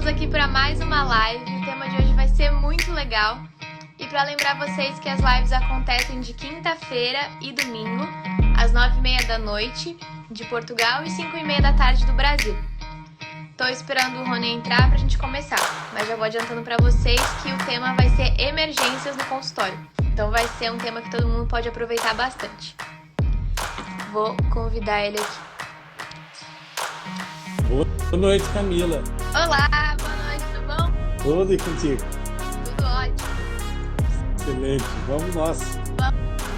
aqui para mais uma live. O tema de hoje vai ser muito legal. E para lembrar vocês que as lives acontecem de quinta-feira e domingo, às 9h30 da noite, de Portugal, e 5h30 da tarde do Brasil. Tô esperando o Rony entrar pra gente começar, mas já vou adiantando para vocês que o tema vai ser emergências no consultório. Então vai ser um tema que todo mundo pode aproveitar bastante. Vou convidar ele aqui. Boa noite, Camila. Olá, boa noite, tudo bom? Tudo e contigo? Tudo ótimo. Excelente, vamos nós.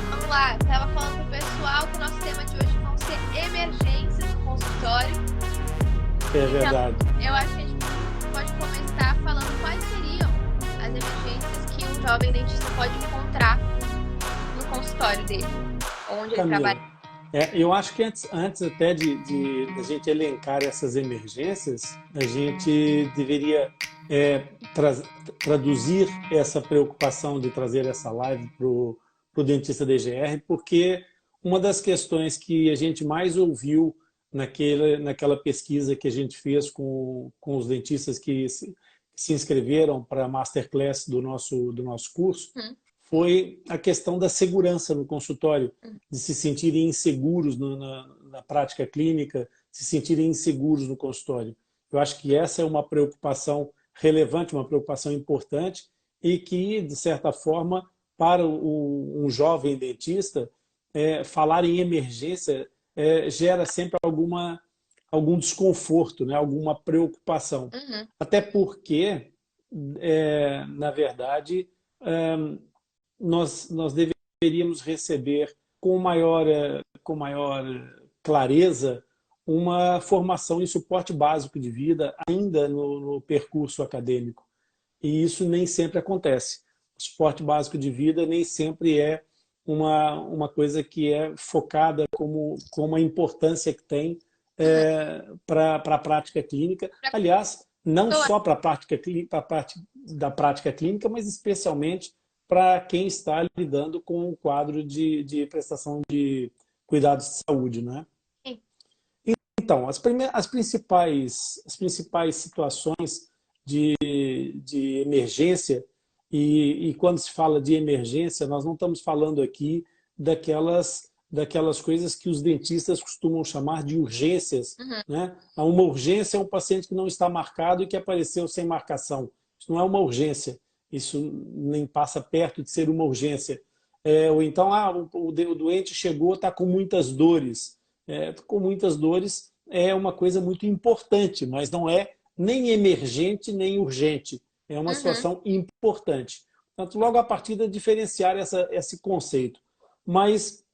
Vamos lá, tava falando pro pessoal que o nosso tema de hoje vão ser emergências no consultório. É verdade. Então, eu acho que a gente pode começar falando quais seriam as emergências que um jovem dentista pode encontrar no consultório dele, onde ele trabalha. Eu acho que antes até de a gente elencar essas emergências, a gente deveria traduzir essa preocupação de trazer essa live para o dentista DGR, porque uma das questões que a gente mais ouviu naquela pesquisa que a gente fez com os dentistas que se inscreveram para a Masterclass do nosso curso, foi a questão da segurança no consultório, de se sentirem inseguros na prática clínica, se sentirem inseguros no consultório. Eu acho que essa é uma preocupação relevante, uma preocupação importante e que, de certa forma, para um jovem dentista, falar em emergência gera sempre algum desconforto, né? Alguma preocupação. Até porque, na verdade, nós deveríamos receber com maior clareza uma formação em suporte básico de vida ainda no percurso acadêmico. E isso nem sempre acontece. O suporte básico de vida nem sempre é uma coisa que é focada como a importância que tem para a prática clínica. Aliás, não só para a parte da prática clínica, mas especialmente para quem está lidando com o quadro de prestação de cuidados de saúde, né? Sim. Então, as principais situações de emergência, e quando se fala de emergência, nós não estamos falando aqui daquelas coisas que os dentistas costumam chamar de urgências, né? Uma urgência é um paciente que não está marcado e que apareceu sem marcação. Isso não é uma urgência. Isso nem passa perto de ser uma urgência. Ou então, o doente chegou, está com muitas dores. Com muitas dores é uma coisa muito importante, mas não é nem emergente, nem urgente. É uma situação importante. Portanto, logo a partir de diferenciar esse conceito. Mas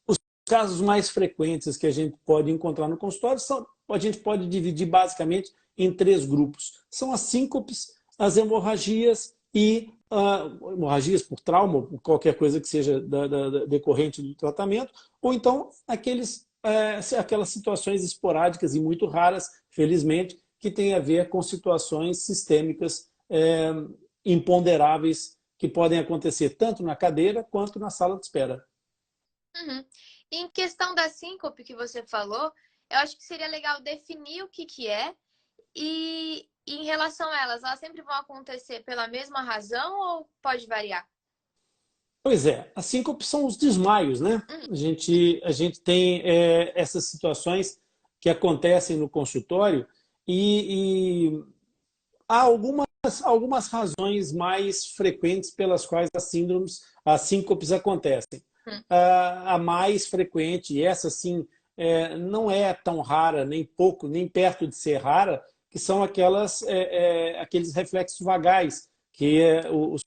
os casos mais frequentes que a gente pode encontrar no consultório, a gente pode dividir basicamente em 3 grupos. São as síncopes, as hemorragias e hemorragias por trauma, por qualquer coisa que seja decorrente do tratamento, ou então aquelas situações esporádicas e muito raras, felizmente, que têm a ver com situações sistêmicas imponderáveis que podem acontecer tanto na cadeira quanto na sala de espera. Em questão da síncope que você falou, eu acho que seria legal definir o que é e em relação a elas sempre vão acontecer pela mesma razão ou pode variar? Pois é, as síncopes são os desmaios, né? A gente tem essas situações que acontecem no consultório e há algumas razões mais frequentes pelas quais as síncopes acontecem. A mais frequente, e essa sim não é tão rara, nem perto de ser rara, que são aqueles reflexos vagais, que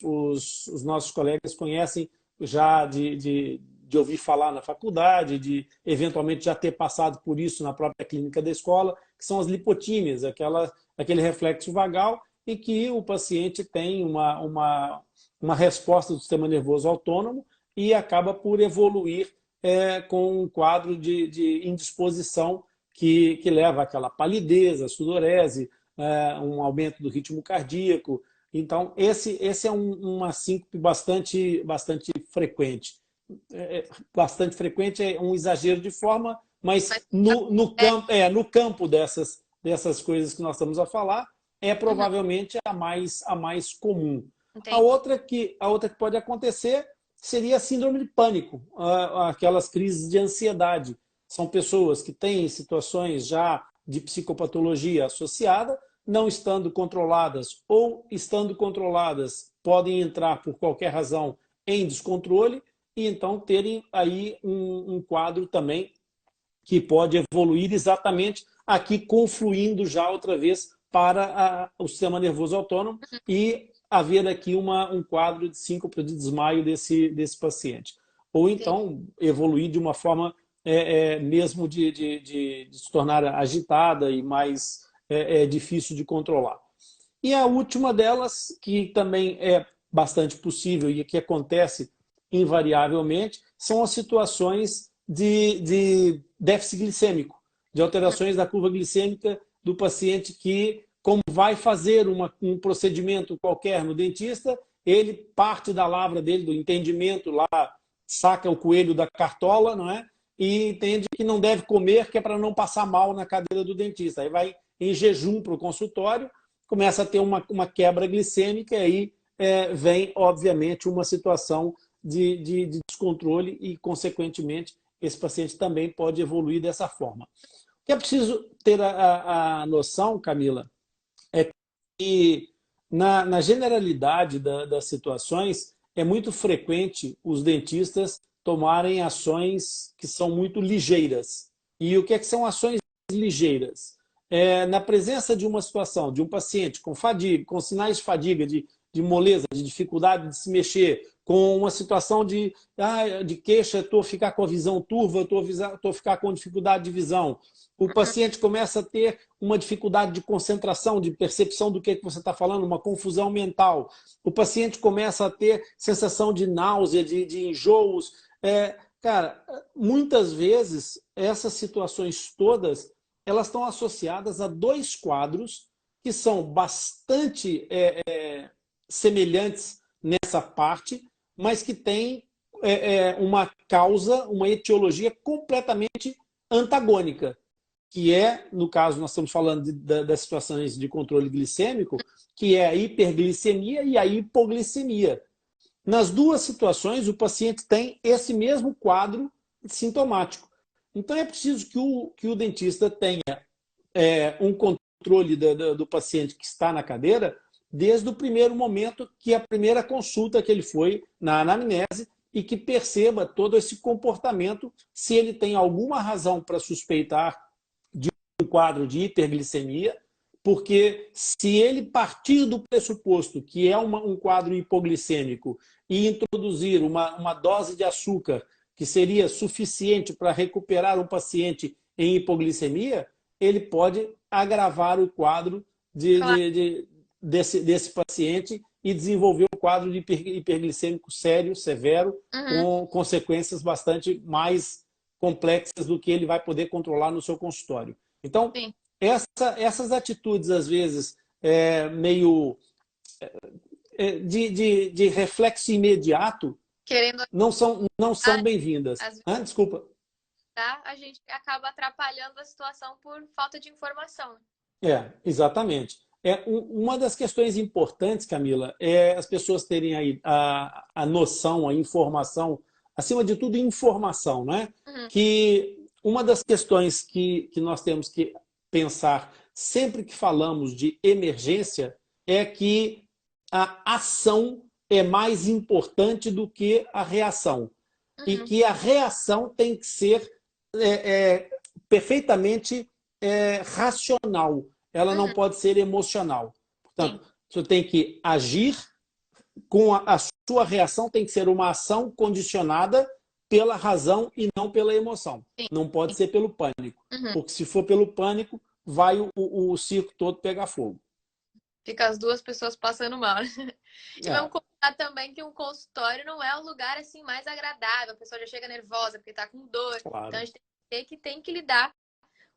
os nossos colegas conhecem já de ouvir falar na faculdade, de eventualmente já ter passado por isso na própria clínica da escola, que são as lipotímias, aquele reflexo vagal em que o paciente tem uma resposta do sistema nervoso autônomo e acaba por evoluir com um quadro de indisposição que leva àquela palidez, à sudorese, um aumento do ritmo cardíaco. Então, esse é uma síncope bastante frequente. Bastante frequente é um exagero de forma, mas no campo dessas coisas que nós estamos a falar, é provavelmente a mais comum. Entendi. A outra que pode acontecer seria a síndrome de pânico, aquelas crises de ansiedade. São pessoas que têm situações já de psicopatologia associada, não estando controladas ou estando controladas, podem entrar por qualquer razão em descontrole e então terem aí um quadro também que pode evoluir exatamente aqui confluindo já outra vez para o sistema nervoso autônomo e haver aqui um quadro de síncope, de desmaio desse paciente. Ou então evoluir de uma forma mesmo de se tornar agitada e mais difícil de controlar. E a última delas, que também é bastante possível e que acontece invariavelmente, são as situações de déficit glicêmico, de alterações da curva glicêmica do paciente que, como vai fazer um procedimento qualquer no dentista, ele parte da lavra dele, do entendimento lá, saca o coelho da cartola, não é? E entende que não deve comer, que é para não passar mal na cadeira do dentista. Aí vai em jejum para o consultório, começa a ter uma quebra glicêmica e aí vem, obviamente, uma situação de descontrole e, consequentemente, esse paciente também pode evoluir dessa forma. O que é preciso ter a noção, Camila, é que na generalidade das situações é muito frequente os dentistas tomarem ações que são muito ligeiras. E o que são ações ligeiras? Na presença de uma situação, de um paciente com fadiga, com sinais de fadiga, de moleza, de dificuldade de se mexer, com uma situação de queixa, estou a ficar com a visão turva, estou a ficar com dificuldade de visão. O paciente começa a ter uma dificuldade de concentração, de percepção do que você está falando, uma confusão mental. O paciente começa a ter sensação de náusea, de enjoos. Cara, muitas vezes essas situações todas elas estão associadas a dois quadros que são bastante semelhantes nessa parte, mas que têm uma causa, uma etiologia completamente antagônica, que no caso, nós estamos falando das situações de controle glicêmico, que é a hiperglicemia e a hipoglicemia. Nas duas situações, o paciente tem esse mesmo quadro sintomático. Então, é preciso que o dentista tenha um controle do paciente que está na cadeira desde o primeiro momento, que a primeira consulta que ele foi na anamnese e que perceba todo esse comportamento, se ele tem alguma razão para suspeitar de um quadro de hiperglicemia, porque se ele partir do pressuposto que é um quadro hipoglicêmico e introduzir uma dose de açúcar que seria suficiente para recuperar um paciente em hipoglicemia, ele pode agravar o quadro desse paciente e desenvolver um quadro de hiperglicêmico sério, severo, com consequências bastante mais complexas do que ele vai poder controlar no seu consultório. Então, essas atitudes, às vezes, meio de reflexo imediato, não são bem-vindas. Desculpa. Tá? A gente acaba atrapalhando a situação por falta de informação. Exatamente. Uma das questões importantes, Camila, é as pessoas terem aí a noção, a informação, acima de tudo, informação, né? Que uma das questões que nós temos que pensar sempre que falamos de emergência é que a ação é mais importante do que a reação. E que a reação tem que ser perfeitamente racional. Ela não pode ser emocional. Portanto, você tem que agir com a sua reação, tem que ser uma ação condicionada pela razão e não pela emoção. Não pode ser pelo pânico. Porque se for pelo pânico, vai o circo todo pegar fogo. Fica as duas pessoas passando mal. E vamos combinar também que um consultório não é um lugar assim mais agradável. A pessoa já chega nervosa porque está com dor. Claro. Então a gente tem que lidar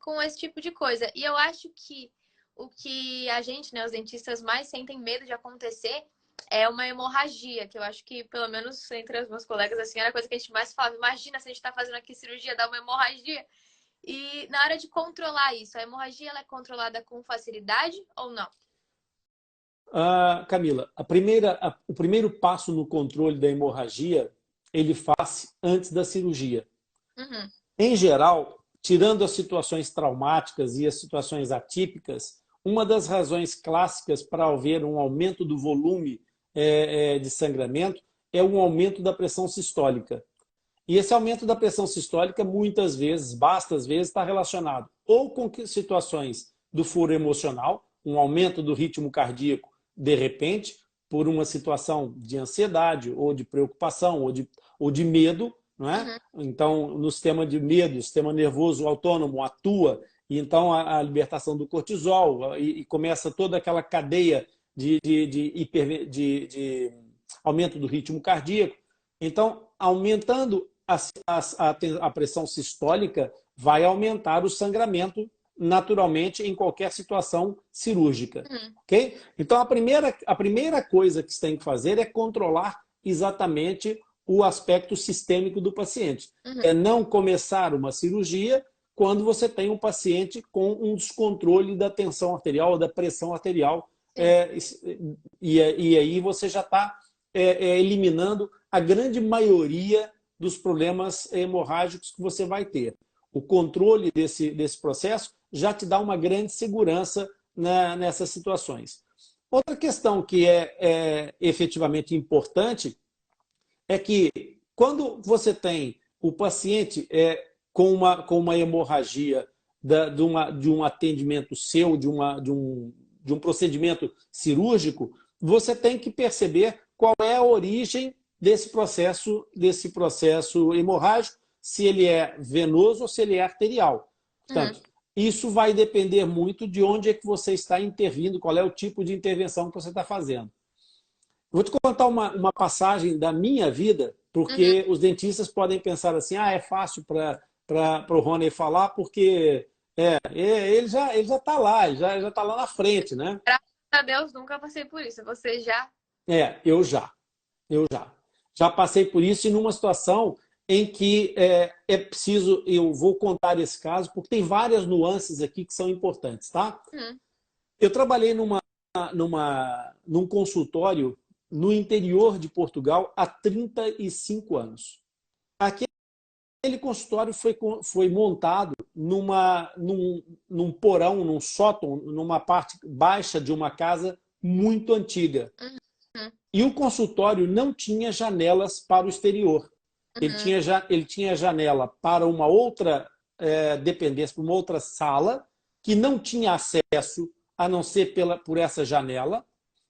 com esse tipo de coisa. E eu acho que o que a gente, né, os dentistas, mais sentem medo de acontecer é uma hemorragia, que eu acho que, pelo menos entre os meus colegas, assim, era a coisa que a gente mais falava. Imagina se a gente está fazendo aqui cirurgia, dá uma hemorragia. E na hora de controlar isso, a hemorragia ela é controlada com facilidade ou não? Camila, o primeiro passo no controle da hemorragia, ele faz antes da cirurgia. Uhum. Em geral, tirando as situações traumáticas e as situações atípicas, uma das razões clássicas para haver um aumento do volume de sangramento é um aumento da pressão sistólica. E esse aumento da pressão sistólica, muitas vezes, bastas vezes, está relacionado ou com situações do foro emocional, um aumento do ritmo cardíaco de repente, por uma situação de ansiedade, ou de preocupação, ou de medo, não é? Uhum. Então, no sistema de medo, o sistema nervoso autônomo atua, e então a libertação do cortisol, e começa toda aquela cadeia de aumento do ritmo cardíaco. Então, aumentando a pressão sistólica, vai aumentar o sangramento naturalmente em qualquer situação cirúrgica. Uhum. Okay? Então, a primeira coisa que você tem que fazer é controlar exatamente o aspecto sistêmico do paciente. Uhum. É não começar uma cirurgia quando você tem um paciente com um descontrole da tensão arterial ou da pressão arterial. E aí você já está eliminando a grande maioria dos problemas hemorrágicos que você vai ter. O controle desse processo já te dá uma grande segurança nessas situações. Outra questão que é efetivamente importante é que quando você tem o paciente com uma hemorragia de um atendimento seu, de um procedimento cirúrgico, você tem que perceber qual é a origem desse processo hemorrágico, se ele é venoso ou se ele é arterial. Portanto, isso vai depender muito de onde é que você está intervindo, qual é o tipo de intervenção que você está fazendo. Vou te contar uma passagem da minha vida, porque os dentistas podem pensar assim, é fácil para o Rony falar, porque ele já está lá, ele já está lá na frente, né? Graças a Deus, nunca passei por isso. Você já? Eu já. Já passei por isso e numa situação em que é preciso, eu vou contar esse caso, porque tem várias nuances aqui que são importantes, tá? Eu trabalhei num consultório no interior de Portugal há 35 anos. Aquele consultório foi montado num porão, num sótão, numa parte baixa de uma casa muito antiga. E o consultório não tinha janelas para o exterior. Ele tinha janela para uma outra dependência, para uma outra sala, que não tinha acesso a não ser por essa janela.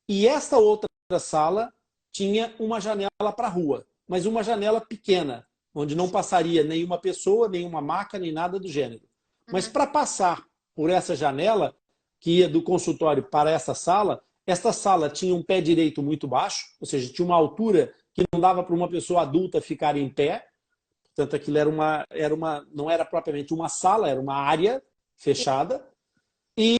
E essa outra sala tinha uma janela para a rua, mas uma janela pequena, onde não passaria nenhuma pessoa, nenhuma maca, nem nada do gênero. Mas para passar por essa janela, que ia do consultório para essa sala tinha um pé direito muito baixo, ou seja, tinha uma altura que não dava para uma pessoa adulta ficar em pé. Portanto, aquilo não era propriamente uma sala, era uma área fechada. E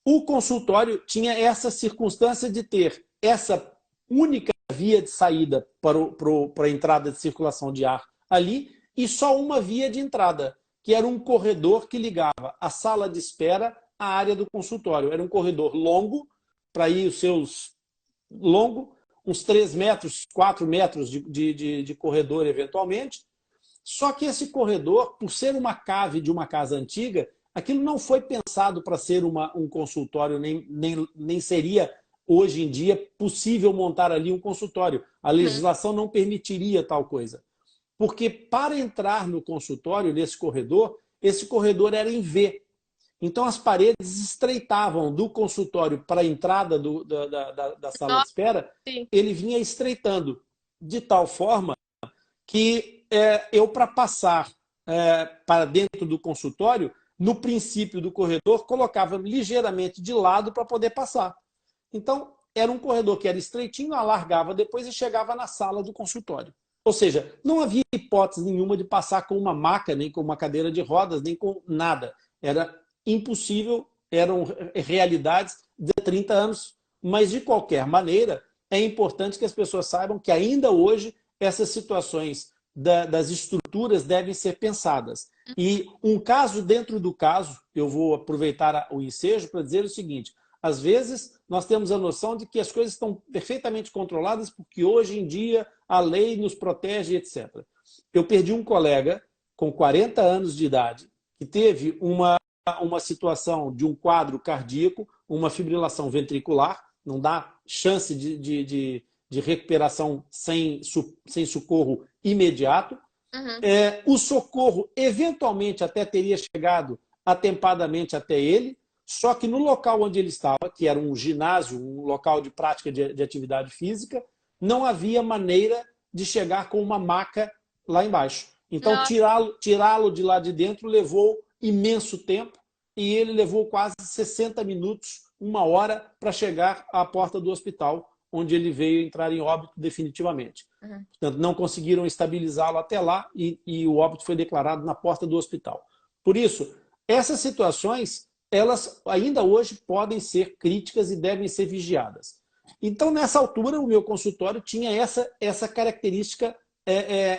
o consultório tinha essa circunstância de ter essa única via de saída para a entrada de circulação de ar ali e só uma via de entrada, que era um corredor que ligava a sala de espera à área do consultório. Era um corredor longo, para ir uns 3 metros, 4 metros de corredor eventualmente. Só que esse corredor, por ser uma cave de uma casa antiga, aquilo não foi pensado para ser um consultório, nem seria hoje em dia possível montar ali um consultório. A legislação não permitiria tal coisa. Porque para entrar no consultório, esse corredor era em V. Então as paredes estreitavam do consultório para a entrada da sala de espera, ele vinha estreitando, de tal forma que eu, para passar para dentro do consultório, no princípio do corredor, colocava ligeiramente de lado para poder passar. Então, era um corredor que era estreitinho, alargava depois e chegava na sala do consultório. Ou seja, não havia hipótese nenhuma de passar com uma maca, nem com uma cadeira de rodas, nem com nada. Era impossível, eram realidades de 30 anos. Mas, de qualquer maneira, é importante que as pessoas saibam que ainda hoje essas situações das estruturas devem ser pensadas. E um caso dentro do caso, eu vou aproveitar o ensejo para dizer o seguinte, Às vezes, nós temos a noção de que as coisas estão perfeitamente controladas porque hoje em dia a lei nos protege, etc. Eu perdi um colega com 40 anos de idade que teve uma situação de um quadro cardíaco, uma fibrilação ventricular, não dá chance de recuperação sem socorro imediato. Uhum. O socorro eventualmente até teria chegado atempadamente até ele, só que no local onde ele estava, que era um ginásio, um local de prática de atividade física, não havia maneira de chegar com uma maca lá embaixo. Então, tirá-lo de lá de dentro levou imenso tempo e ele levou quase 60 minutos, uma hora, para chegar à porta do hospital, onde ele veio entrar em óbito definitivamente. Uhum. Portanto, não conseguiram estabilizá-lo até lá e o óbito foi declarado na porta do hospital. Por isso, essas situações, elas ainda hoje podem ser críticas e devem ser vigiadas. Então, nessa altura, o meu consultório tinha essa característica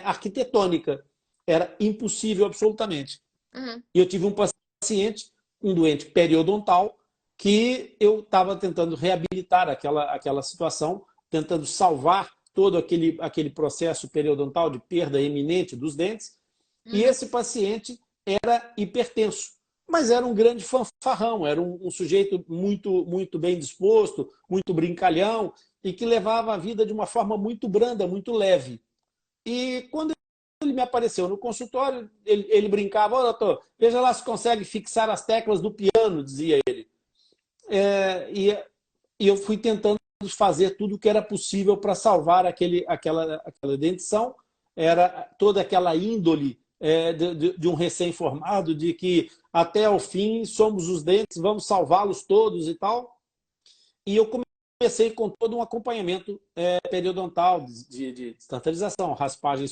arquitetônica. Era impossível absolutamente. Uhum. E eu tive um paciente, um doente periodontal, que eu estava tentando reabilitar aquela situação, tentando salvar todo aquele processo periodontal de perda iminente dos dentes. E esse paciente era hipertenso, mas era um grande fanfarrão, era um sujeito muito bem disposto, muito brincalhão, e que levava a vida de uma forma muito branda, muito leve. E quando ele me apareceu no consultório, ele brincava: "Ô, doutor, veja lá se consegue fixar as teclas do piano", dizia ele. E eu fui tentando fazer tudo o que era possível para salvar aquela dentição. Era toda aquela índole de um recém-formado, de que até o fim somos os dentes, vamos salvá-los todos e tal. E eu comecei com todo um acompanhamento periodontal de dentalização, raspagem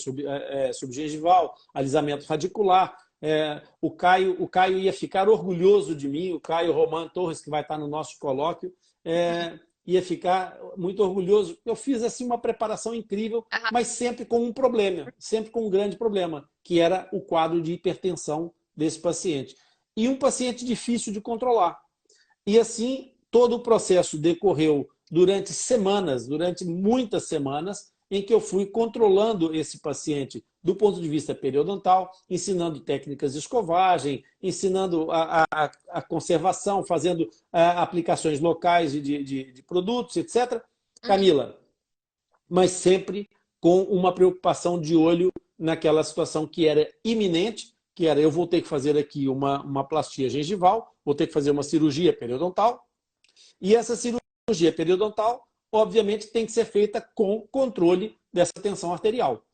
subgengival, alisamento radicular. O Caio ia ficar orgulhoso de mim, o Caio Román Torres, que vai estar no nosso colóquio, ia ficar muito orgulhoso. Eu fiz assim uma preparação incrível, mas sempre com um problema, sempre com um grande problema, que era o quadro de hipertensão desse paciente. E um paciente difícil de controlar. E assim, todo o processo decorreu durante semanas, durante muitas semanas, em que eu fui controlando esse paciente do ponto de vista periodontal, ensinando técnicas de escovagem, ensinando a conservação, fazendo aplicações locais de produtos, etc. Camila, mas sempre com uma preocupação de olho naquela situação que era iminente, que era: eu vou ter que fazer aqui uma plastia gengival, vou ter que fazer uma cirurgia periodontal, e essa cirurgia periodontal, obviamente, tem que ser feita com controle dessa tensão arterial.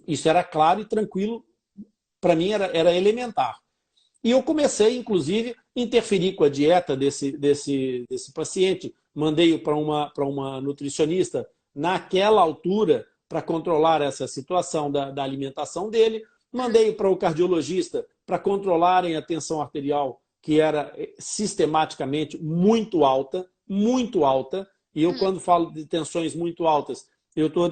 Isso era claro e tranquilo, para mim era elementar. E eu comecei, inclusive, a interferir com a dieta desse paciente, mandei-o para uma nutricionista naquela altura para controlar essa situação da alimentação dele, mandei-o para o cardiologista para controlarem a tensão arterial, que era sistematicamente muito alta, e eu, quando falo de tensões muito altas, eu estou,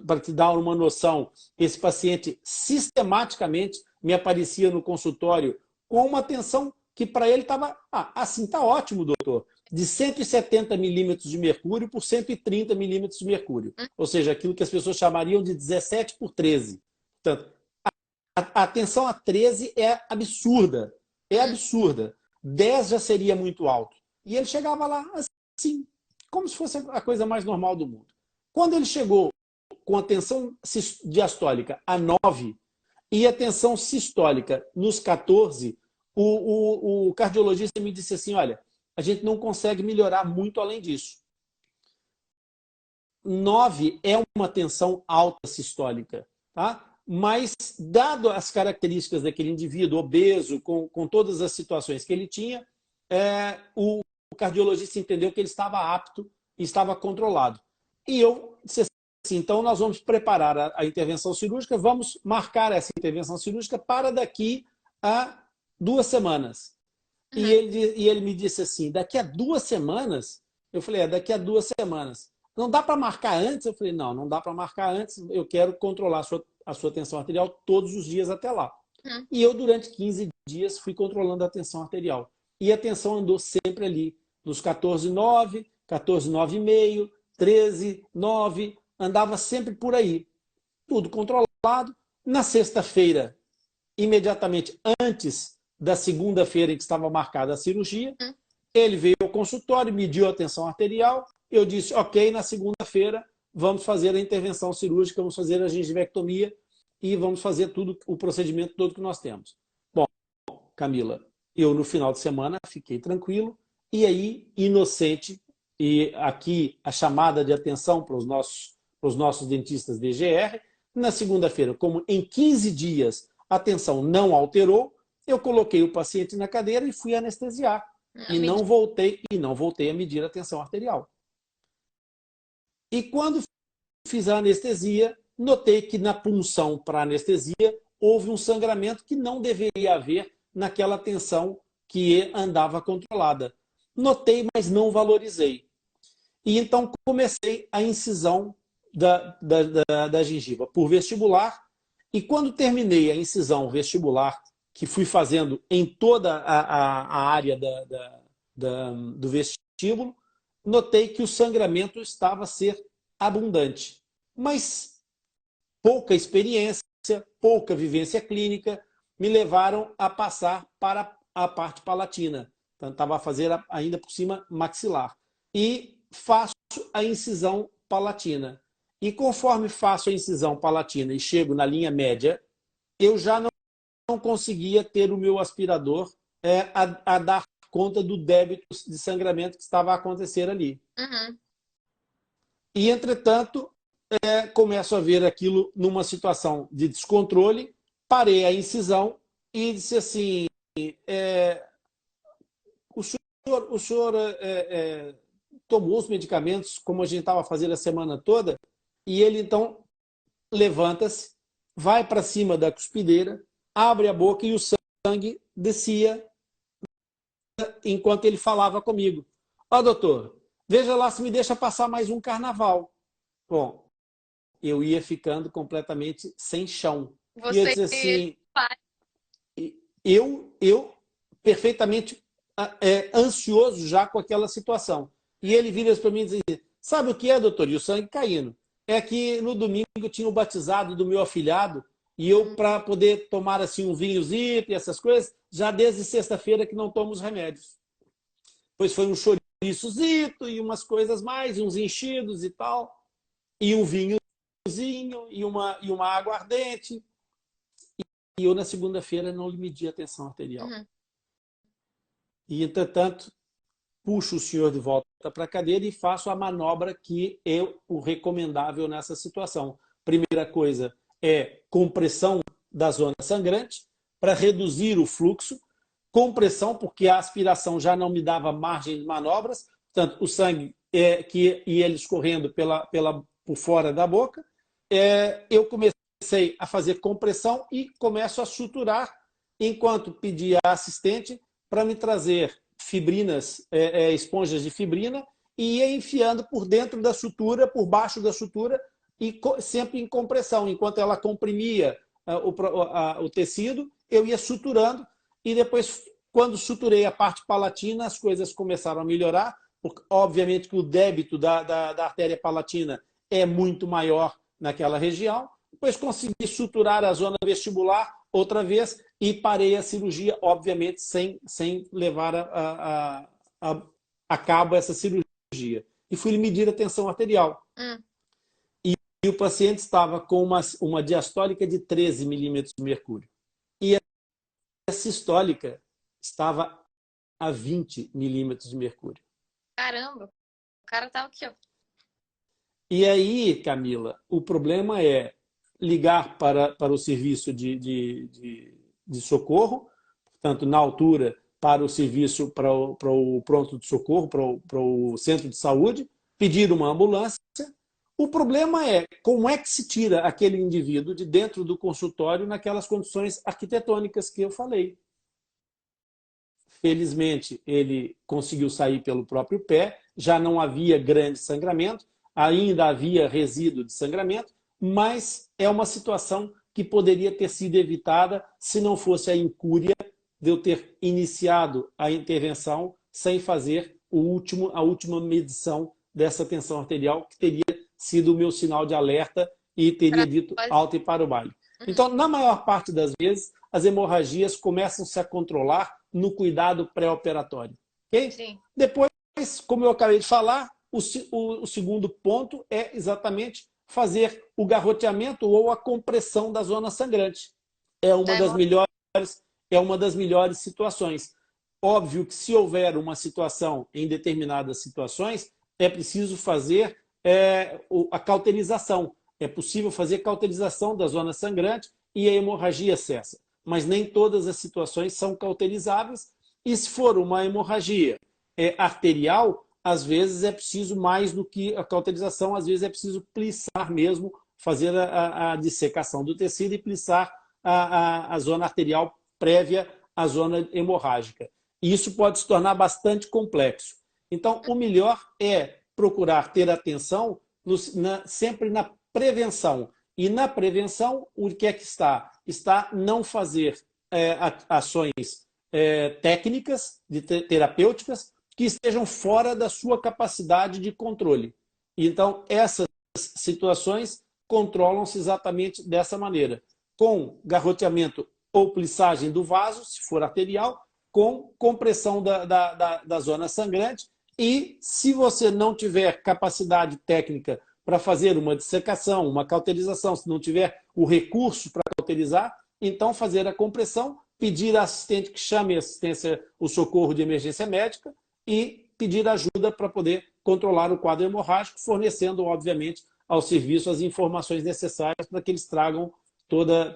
para te dar uma noção, esse paciente sistematicamente me aparecia no consultório com uma tensão que para ele estava, assim está ótimo, doutor, de 170 milímetros de mercúrio por 130 milímetros de mercúrio. Ou seja, aquilo que as pessoas chamariam de 17 por 13. Portanto, a tensão a 13 é absurda. É absurda. 10 já seria muito alto. E ele chegava lá assim, como se fosse a coisa mais normal do mundo. Quando ele chegou com a tensão diastólica a 9 e a tensão sistólica nos 14, o cardiologista me disse assim: olha, a gente não consegue melhorar muito além disso. 9 é uma tensão alta sistólica, tá? Mas, dado as características daquele indivíduo obeso, com todas as situações que ele tinha, o cardiologista entendeu que ele estava apto e estava controlado. E eu disse assim: então nós vamos preparar a intervenção cirúrgica, vamos marcar essa intervenção cirúrgica para daqui a 2 semanas. E ele me disse assim: daqui a 2 semanas? Eu falei: daqui a 2 semanas. Não dá para marcar antes? Eu falei: não dá para marcar antes, eu quero controlar a sua tensão arterial todos os dias até lá. E eu, durante 15 dias, fui controlando a tensão arterial. E a tensão andou sempre ali nos 14,9, 14,9,5, 13,9, andava sempre por aí. Tudo controlado. Na sexta-feira, imediatamente antes da segunda-feira em que estava marcada a cirurgia, ele veio ao consultório, mediu a tensão arterial, eu disse, ok, na segunda-feira vamos fazer a intervenção cirúrgica, vamos fazer a gengivectomia e vamos fazer tudo, o procedimento todo que nós temos. Bom, Camila, eu no final de semana fiquei tranquilo e aí, inocente, e aqui a chamada de atenção para os nossos dentistas DGR, na segunda-feira, como em 15 dias a tensão não alterou, eu coloquei o paciente na cadeira e fui anestesiar. E não voltei a medir a tensão arterial. E quando fiz a anestesia, notei que na punção para anestesia houve um sangramento que não deveria haver naquela tensão que andava controlada. Notei, mas não valorizei. E então comecei a incisão da gengiva por vestibular. E quando terminei a incisão vestibular, que fui fazendo em toda a área do vestíbulo, notei que o sangramento estava a ser abundante. Mas pouca experiência, pouca vivência clínica me levaram a passar para a parte palatina. Então, estava a fazer ainda por cima maxilar. E faço a incisão palatina. E conforme faço a incisão palatina e chego na linha média, eu já não conseguia ter o meu aspirador a dar conta do débito de sangramento que estava a acontecer ali. Uhum. E, entretanto, começo a ver aquilo numa situação de descontrole, parei a incisão e disse assim, o senhor tomou os medicamentos como a gente estava fazendo a semana toda? E ele, então, levanta-se, vai para cima da cuspideira, abre a boca e o sangue descia enquanto ele falava comigo. Ó, doutor, veja lá se me deixa passar mais um carnaval. Bom, eu ia ficando completamente sem chão. Você ia dizer assim, eu perfeitamente ansioso já com aquela situação. E ele vira para mim e diz, sabe o que é, doutor? E o sangue caindo. É que no domingo eu tinha o batizado do meu afilhado e eu, para poder tomar assim um vinhozinho e essas coisas, já desde sexta-feira que não tomo os remédios. Pois foi um chouriçozito e umas coisas mais, uns enchidos e tal, e um vinhozinho e uma água ardente. E eu, na segunda-feira, não lhe medi a tensão arterial. Uhum. E, entretanto, puxo o senhor de volta para a cadeira e faço a manobra que é o recomendável nessa situação. Primeira coisa é compressão da zona sangrante para reduzir o fluxo. Compressão, porque a aspiração já não me dava margem de manobras, portanto, o sangue que ia ele escorrendo por fora da boca. Eu comecei a fazer compressão e começo a suturar, enquanto pedi à assistente para me trazer fibrinas, esponjas de fibrina, e ia enfiando por dentro da sutura, por baixo da sutura, e sempre em compressão. Enquanto ela comprimia o tecido, eu ia suturando, e depois, quando suturei a parte palatina, as coisas começaram a melhorar, porque, obviamente, que o débito da artéria palatina é muito maior naquela região. Depois consegui suturar a zona vestibular outra vez e parei a cirurgia, obviamente, sem levar a cabo essa cirurgia. E fui medir a tensão arterial. E o paciente estava com uma diastólica de 13 milímetros de mercúrio. E a sistólica estava a 20 milímetros de mercúrio. Caramba, o cara tá aqui, ó. E aí, Camila, o problema é ligar para o serviço de socorro, portanto, na altura, para o serviço, para o pronto de socorro, para o centro de saúde, pedir uma ambulância. O problema é como é que se tira aquele indivíduo de dentro do consultório naquelas condições arquitetônicas que eu falei. Felizmente, ele conseguiu sair pelo próprio pé, já não havia grande sangramento, ainda havia resíduo de sangramento, mas é uma situação que poderia ter sido evitada se não fosse a incúria de eu ter iniciado a intervenção sem fazer a última medição dessa tensão arterial, que teria sido o meu sinal de alerta e teria dito alta e para o baile. Então, na maior parte das vezes, as hemorragias começam a se controlar no cuidado pré-operatório. Okay? Sim. Depois, como eu acabei de falar, o segundo ponto é exatamente fazer o garroteamento ou a compressão da zona sangrante. É uma das melhores situações. Óbvio que se houver uma situação em determinadas situações, é preciso fazer a cauterização. É possível fazer cauterização da zona sangrante e a hemorragia cessa. Mas nem todas as situações são cauterizáveis. E se for uma hemorragia arterial, às vezes é preciso mais do que a cauterização, às vezes é preciso plissar mesmo, fazer a dissecação do tecido e plissar a zona arterial prévia à zona hemorrágica. E isso pode se tornar bastante complexo. Então, o melhor é procurar ter atenção sempre na prevenção. E na prevenção, o que é que está? Está não fazer ações técnicas, terapêuticas, que estejam fora da sua capacidade de controle. Então, essas situações controlam-se exatamente dessa maneira. Com garroteamento ou plissagem do vaso, se for arterial, com compressão da zona sangrante. E se você não tiver capacidade técnica para fazer uma dissecação, uma cauterização, se não tiver o recurso para cauterizar, então fazer a compressão, pedir a assistente que chame o socorro de emergência médica e pedir ajuda para poder controlar o quadro hemorrágico, fornecendo, obviamente, ao serviço as informações necessárias para que eles tragam toda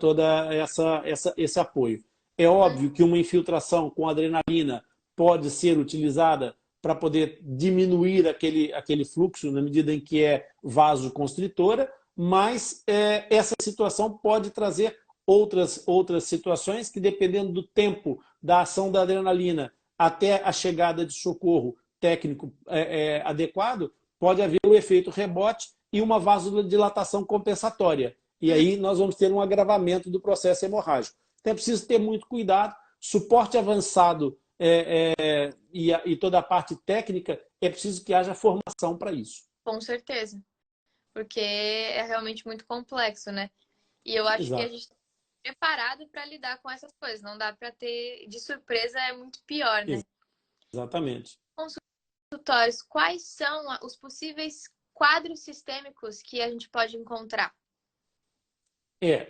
esse apoio. É óbvio que uma infiltração com adrenalina pode ser utilizada para poder diminuir aquele fluxo na medida em que é vasoconstritora, mas essa situação pode trazer outras situações que, dependendo do tempo da ação da adrenalina até a chegada de socorro técnico adequado, pode haver o efeito rebote e uma vasodilatação compensatória. E aí nós vamos ter um agravamento do processo hemorrágico. Então é preciso ter muito cuidado. Suporte avançado e toda a parte técnica, é preciso que haja formação para isso. Com certeza. Porque é realmente muito complexo, né? E eu acho que a gente está preparado para lidar com essas coisas. Não dá para ter... De surpresa é muito pior, né? Exatamente. Consultórios, quais são os possíveis quadros sistêmicos que a gente pode encontrar?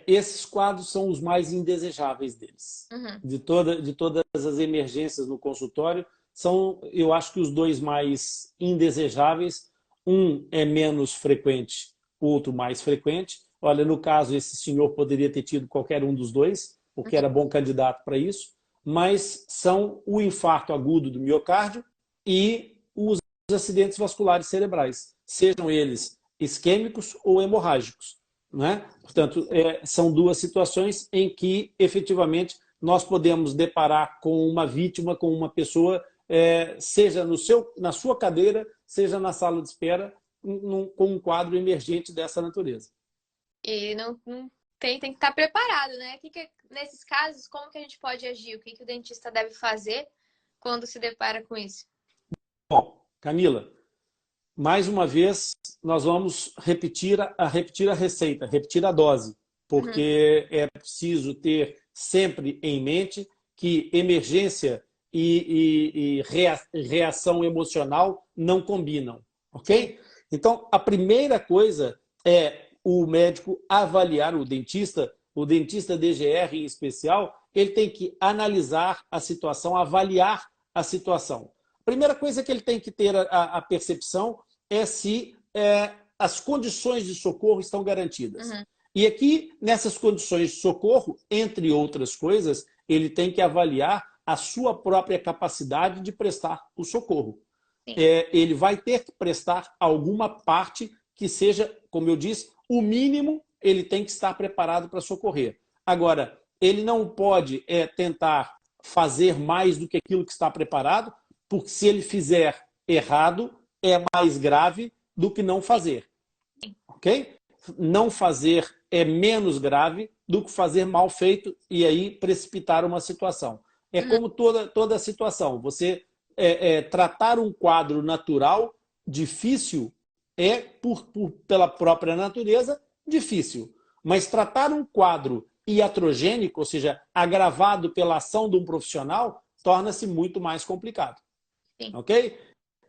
Esses quadros são os mais indesejáveis deles. Uhum. De todas as emergências no consultório, são, eu acho que os dois mais indesejáveis. Um é menos frequente, o outro mais frequente. Olha, no caso, esse senhor poderia ter tido qualquer um dos dois, porque era bom candidato para isso, mas são o infarto agudo do miocárdio e os acidentes vasculares cerebrais, sejam eles isquêmicos ou hemorrágicos. Né? Portanto, são duas situações em que, efetivamente, nós podemos deparar com uma vítima, com uma pessoa, seja na sua cadeira, seja na sala de espera, com um quadro emergente dessa natureza. E não tem que estar preparado, né? Nesses casos, como que a gente pode agir? O que o dentista deve fazer quando se depara com isso? Bom, Camila, mais uma vez, nós vamos repetir a receita, repetir a dose, porque é preciso ter sempre em mente que emergência e reação emocional não combinam, ok? Então, a primeira coisa é o médico avaliar, o dentista DGR em especial, ele tem que analisar a situação, avaliar a situação. A primeira coisa que ele tem que ter a percepção é se as condições de socorro estão garantidas. E aqui, nessas condições de socorro, entre outras coisas, ele tem que avaliar a sua própria capacidade de prestar o socorro. Ele vai ter que prestar alguma parte que seja, como eu disse, o mínimo ele tem que estar preparado para socorrer. Agora, ele não pode tentar fazer mais do que aquilo que está preparado, porque se ele fizer errado, é mais grave do que não fazer. Ok? Não fazer é menos grave do que fazer mal feito e aí precipitar uma situação. É como toda situação. Você tratar um quadro natural difícil pela própria natureza, difícil. Mas tratar um quadro iatrogênico, ou seja, agravado pela ação de um profissional, torna-se muito mais complicado. Sim. Ok?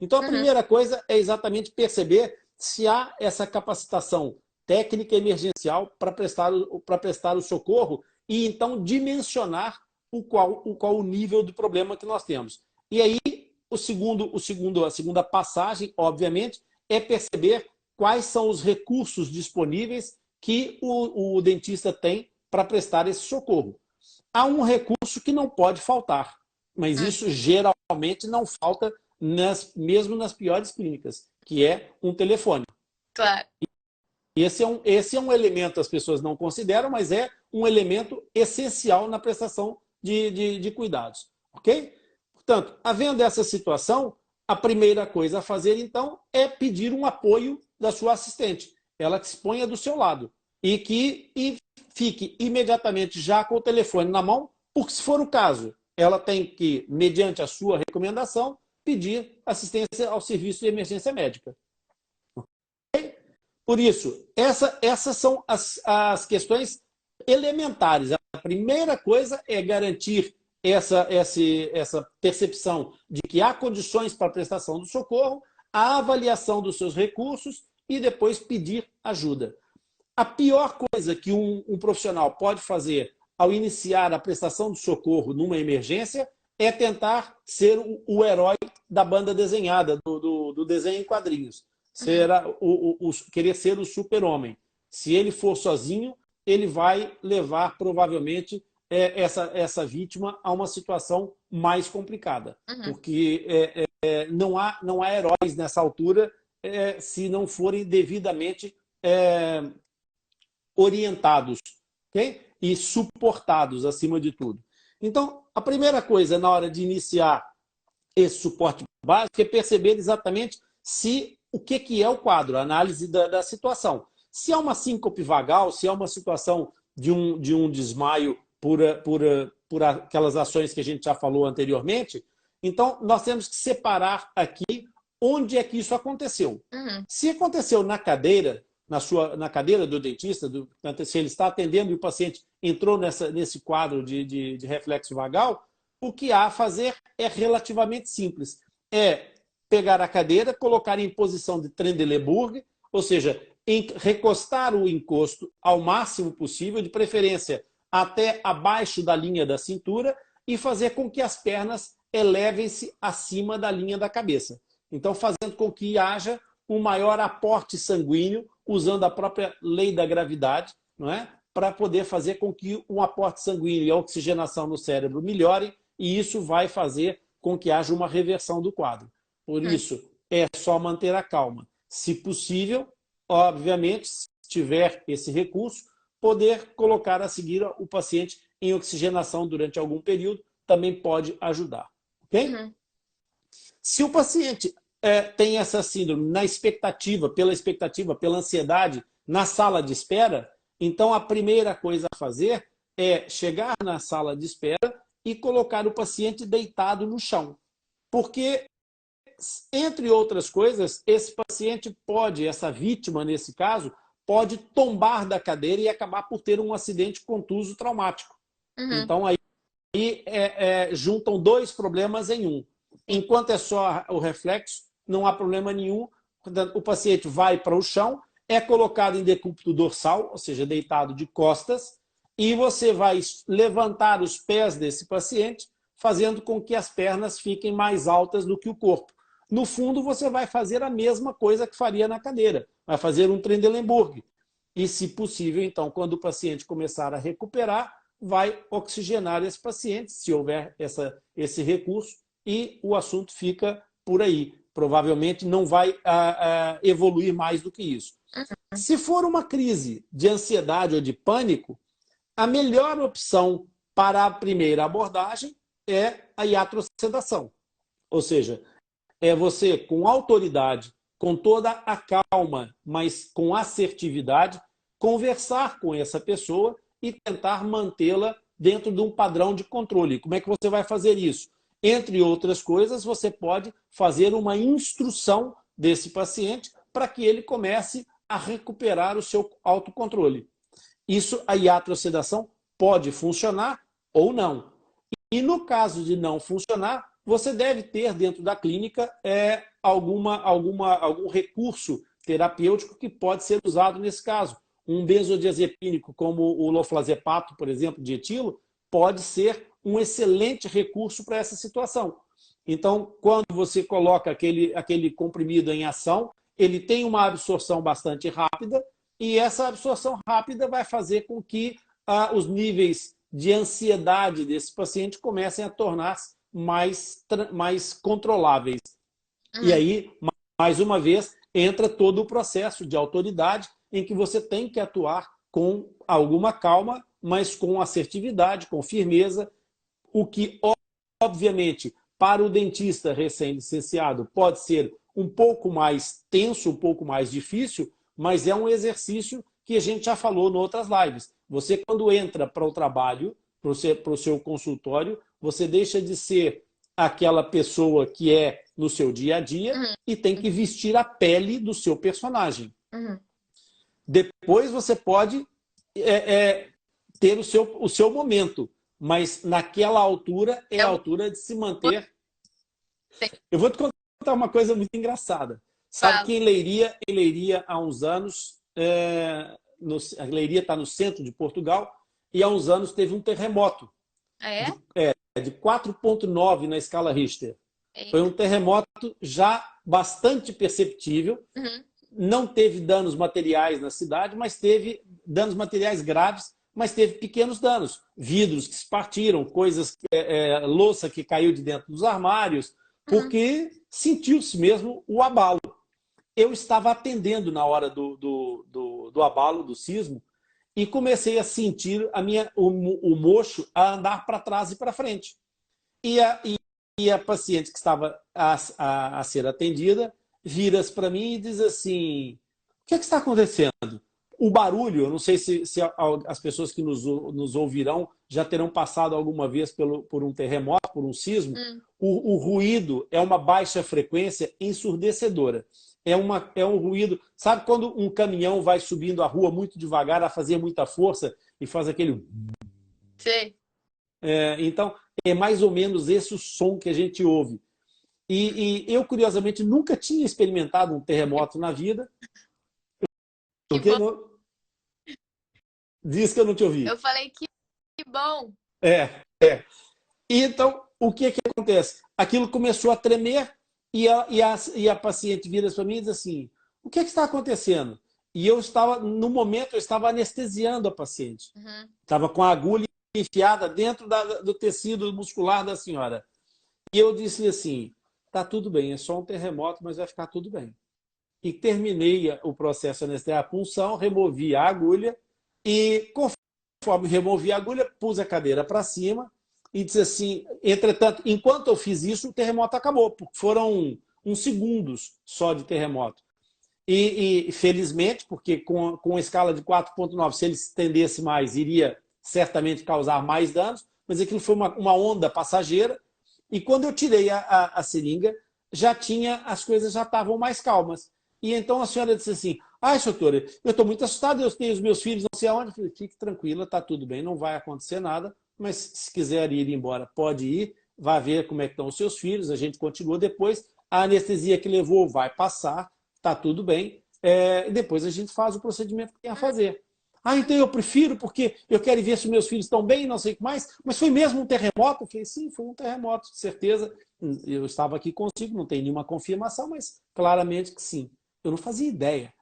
Então, a primeira coisa é exatamente perceber se há essa capacitação técnica emergencial para prestar o socorro e, então, dimensionar qual o nível do problema que nós temos. E aí, a segunda passagem, obviamente, é perceber quais são os recursos disponíveis que o dentista tem para prestar esse socorro. Há um recurso que não pode faltar, mas isso geralmente não falta mesmo nas piores clínicas, que é um telefone. Claro. Esse é um elemento que as pessoas não consideram, mas é um elemento essencial na prestação de cuidados. Ok? Portanto, havendo essa situação, a primeira coisa a fazer, então, é pedir um apoio da sua assistente. Ela que se ponha do seu lado e fique imediatamente já com o telefone na mão, porque, se for o caso, ela tem que, mediante a sua recomendação, pedir assistência ao serviço de emergência médica. Okay? Por isso, essas são as questões elementares. A primeira coisa é garantir essa percepção de que há condições para a prestação do socorro, a avaliação dos seus recursos e depois pedir ajuda. A pior coisa que um profissional pode fazer ao iniciar a prestação de socorro numa emergência é tentar ser o herói da banda desenhada, do desenho em quadrinhos. Querer ser o super-homem. Se ele for sozinho, ele vai levar, provavelmente, essa vítima a uma situação mais complicada. Porque não há heróis nessa altura se não forem devidamente orientados, okay? E suportados, acima de tudo. Então, a primeira coisa na hora de iniciar esse suporte básico é perceber exatamente o que é o quadro, a análise da situação. Se é uma síncope vagal, se é uma situação de um desmaio por aquelas ações que a gente já falou anteriormente, então nós temos que separar aqui onde é que isso aconteceu. Se aconteceu na cadeira, na cadeira do dentista, se ele está atendendo e o paciente entrou nesse quadro de reflexo vagal, o que há a fazer é relativamente simples. É pegar a cadeira, colocar em posição de Trendelenburg, ou seja, recostar o encosto ao máximo possível, de preferência até abaixo da linha da cintura, e fazer com que as pernas elevem-se acima da linha da cabeça. Então, fazendo com que haja um maior aporte sanguíneo, usando a própria lei da gravidade, não é? Para poder fazer com que o aporte sanguíneo e a oxigenação no cérebro melhorem, e isso vai fazer com que haja uma reversão do quadro. Por isso, é só manter a calma. Se possível, obviamente, se tiver esse recurso, poder colocar a seguir o paciente em oxigenação durante algum período também pode ajudar. Ok? Se o paciente tem essa síndrome pela ansiedade, na sala de espera, então a primeira coisa a fazer é chegar na sala de espera e colocar o paciente deitado no chão. Porque, entre outras coisas, esse paciente essa vítima nesse caso, pode tombar da cadeira e acabar por ter um acidente contuso traumático. Então, aí juntam dois problemas em um. Enquanto é só o reflexo, não há problema nenhum. O paciente vai para o chão, é colocado em decúbito dorsal, ou seja, deitado de costas, e você vai levantar os pés desse paciente, fazendo com que as pernas fiquem mais altas do que o corpo. No fundo, você vai fazer a mesma coisa que faria na cadeira. Vai fazer um Trendelenburg. E, se possível, então, quando o paciente começar a recuperar, vai oxigenar esse paciente, se houver esse recurso, e o assunto fica por aí. Provavelmente não vai evoluir mais do que isso. Se for uma crise de ansiedade ou de pânico, a melhor opção para a primeira abordagem é a iatrosedação. Ou seja, é você, com autoridade, com toda a calma, mas com assertividade, conversar com essa pessoa e tentar mantê-la dentro de um padrão de controle. Como é que você vai fazer isso? Entre outras coisas, você pode fazer uma instrução desse paciente para que ele comece a recuperar o seu autocontrole. Isso, a iatrosedação pode funcionar ou não. E no caso de não funcionar, você deve ter dentro da clínica algum recurso terapêutico que pode ser usado nesse caso. Um benzodiazepínico como o loflazepato, por exemplo, de etilo, pode ser um excelente recurso para essa situação. Então, quando você coloca aquele comprimido em ação, ele tem uma absorção bastante rápida e essa absorção rápida vai fazer com que os níveis de ansiedade desse paciente comecem a tornar-se mais controláveis. E aí, mais uma vez, entra todo o processo de autoridade em que você tem que atuar com alguma calma, mas com assertividade, com firmeza, o que, obviamente, para o dentista recém-licenciado pode ser um pouco mais tenso, um pouco mais difícil, mas é um exercício que a gente já falou em outras lives. Você, quando entra para o trabalho, para o seu consultório, você deixa de ser aquela pessoa que é no seu dia a dia e tem que vestir a pele do seu personagem. Depois você pode ter o seu momento, mas naquela altura é a altura de se manter. Eu vou te contar uma coisa muito engraçada. Sabe que em Leiria há uns anos, a Leiria está no centro de Portugal, e há uns anos teve um terremoto. De 4,9 na escala Richter. Foi um terremoto já bastante perceptível. Não teve danos materiais na cidade, mas teve danos materiais graves, mas teve pequenos danos. Vidros que se partiram, louça que caiu de dentro dos armários, porque sentiu-se mesmo o abalo. Eu estava atendendo na hora do abalo, do sismo, e comecei a sentir o mocho a andar para trás e para frente. E a paciente que estava a ser atendida vira-se para mim e diz assim: o que está acontecendo? O barulho, eu não sei se as pessoas que nos ouvirão já terão passado alguma vez por um terremoto, por um sismo. O ruído é uma baixa frequência ensurdecedora. É um ruído... Sabe quando um caminhão vai subindo a rua muito devagar a fazer muita força e faz aquele... Sim. Então, é mais ou menos esse o som que a gente ouve. E eu, curiosamente, nunca tinha experimentado um terremoto na vida. Diz que eu não te ouvi. Eu falei que bom. E então, o que acontece? Aquilo começou a tremer e a paciente vira para mim e diz assim: o que está acontecendo? E no momento, eu estava anestesiando a paciente. Estava com a agulha enfiada dentro do tecido muscular da senhora. E eu disse assim: tá tudo bem, é só um terremoto, mas vai ficar tudo bem. E terminei o processo de anestesia, a punção, removi a agulha e, conforme removi a agulha, pus a cadeira para cima e disse assim: entretanto, enquanto eu fiz isso, o terremoto acabou, porque foram uns segundos só de terremoto. E felizmente, porque com a escala de 4,9, se ele se estendesse mais, iria certamente causar mais danos, mas aquilo foi uma onda passageira. E quando eu tirei a seringa, as coisas já estavam mais calmas. E então a senhora disse assim: ai, doutora, eu estou muito assustada, eu tenho os meus filhos não sei aonde. Eu falei: fique tranquila, está tudo bem, não vai acontecer nada, mas se quiser ir embora, pode ir, vai ver como é que estão os seus filhos, a gente continua depois, a anestesia que levou vai passar, está tudo bem, e depois a gente faz o procedimento que tem a fazer. Ah, então eu prefiro porque eu quero ver se meus filhos estão bem, não sei o que mais, mas foi mesmo um terremoto? Eu falei: sim, foi um terremoto, de certeza. Eu estava aqui consigo, não tem nenhuma confirmação, mas claramente que sim. Eu não fazia ideia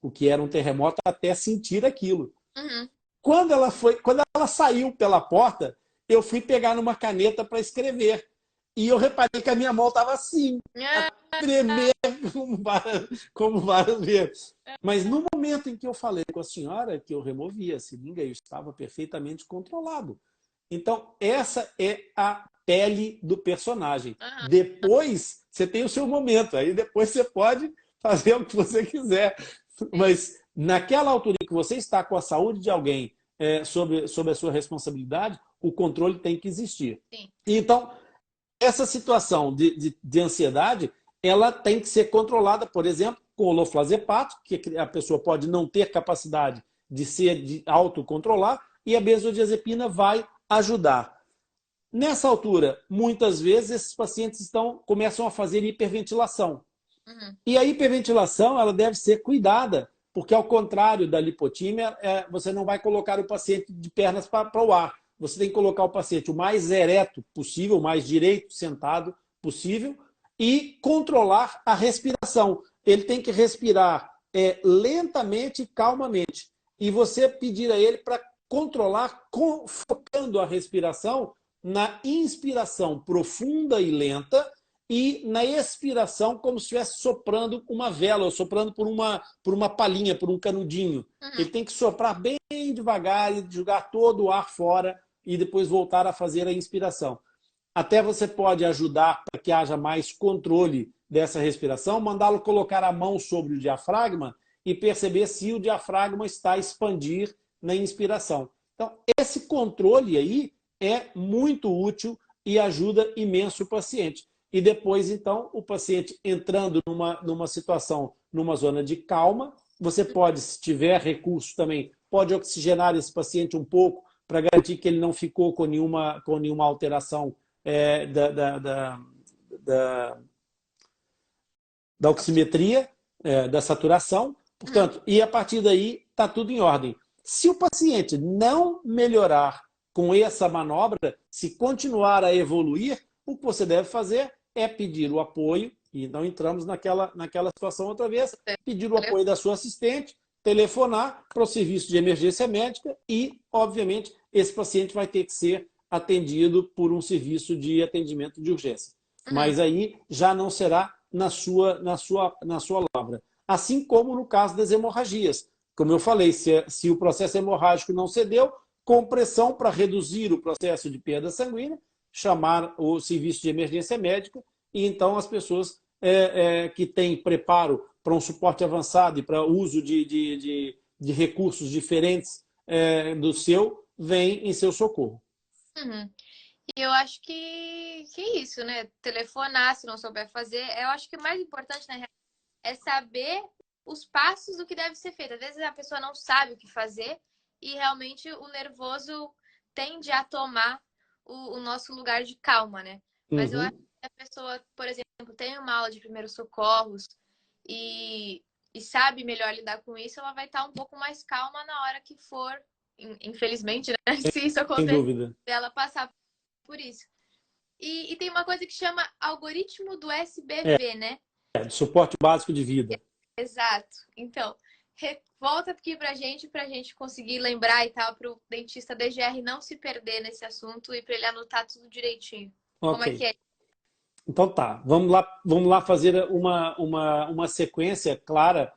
o que era um terremoto até sentir aquilo. Quando ela saiu pela porta, eu fui pegar numa caneta para escrever. E eu reparei que a minha mão estava assim, a tremer como várias vezes. Mas no momento em que eu falei com a senhora, que eu removi a seringa, eu estava perfeitamente controlado. Então, essa é a pele do personagem. Depois, você tem o seu momento. Aí depois você pode fazer o que você quiser. Mas naquela altura em que você está com a saúde de alguém sobre a sua responsabilidade, o controle tem que existir. Sim. Então, essa situação de ansiedade, ela tem que ser controlada, por exemplo, com oloflazepato, que a pessoa pode não ter capacidade de autocontrolar, e a benzodiazepina vai ajudar. Nessa altura, muitas vezes, esses pacientes começam a fazer hiperventilação. E a hiperventilação ela deve ser cuidada, porque ao contrário da lipotímia, você não vai colocar o paciente de pernas para o ar. Você tem que colocar o paciente o mais ereto possível, o mais direito, sentado possível, e controlar a respiração. Ele tem que respirar lentamente e calmamente. E você pedir a ele para controlar, focando a respiração na inspiração profunda e lenta e na expiração como se estivesse soprando uma vela, ou soprando por uma palhinha, por um canudinho. Ele tem que soprar bem devagar e jogar todo o ar fora e depois voltar a fazer a inspiração. Até você pode ajudar para que haja mais controle dessa respiração, mandá-lo colocar a mão sobre o diafragma e perceber se o diafragma está a expandir na inspiração. Então, esse controle aí é muito útil e ajuda imenso o paciente. E depois, então, o paciente entrando numa situação, numa zona de calma, você pode, se tiver recurso também, pode oxigenar esse paciente um pouco para garantir que ele não ficou com nenhuma alteração da oximetria, da saturação. Portanto, e a partir daí está tudo em ordem. Se o paciente não melhorar com essa manobra, se continuar a evoluir, o que você deve fazer é pedir o apoio, e não entramos naquela situação outra vez, pedir o apoio da sua assistente, telefonar para o serviço de emergência médica e, obviamente, esse paciente vai ter que ser atendido por um serviço de atendimento de urgência. Mas aí já não será na sua lavra. Assim como no caso das hemorragias. Como eu falei, se o processo hemorrágico não cedeu, compressão para reduzir o processo de perda sanguínea, chamar o serviço de emergência médica, e então as pessoas que têm preparo para um suporte avançado e para uso de recursos diferentes do seu, vêm em seu socorro. E eu acho que é isso, né? Telefonar, se não souber fazer. Eu acho que o mais importante, né, é saber os passos do que deve ser feito. Às vezes a pessoa não sabe o que fazer e realmente o nervoso tende a tomar o nosso lugar de calma, né? Mas eu acho que a pessoa, por exemplo, tem uma aula de primeiros socorros e sabe melhor lidar com isso, ela vai estar um pouco mais calma na hora que for, infelizmente, né? Se isso acontecer, ela passar por isso. E tem uma coisa que chama algoritmo do SBV, né? Suporte básico de vida. Exato. Então, volta aqui pra gente conseguir lembrar e tal, para o dentista DGR não se perder nesse assunto e para ele anotar tudo direitinho. Okay. Como é que é? Então tá, vamos lá fazer uma sequência clara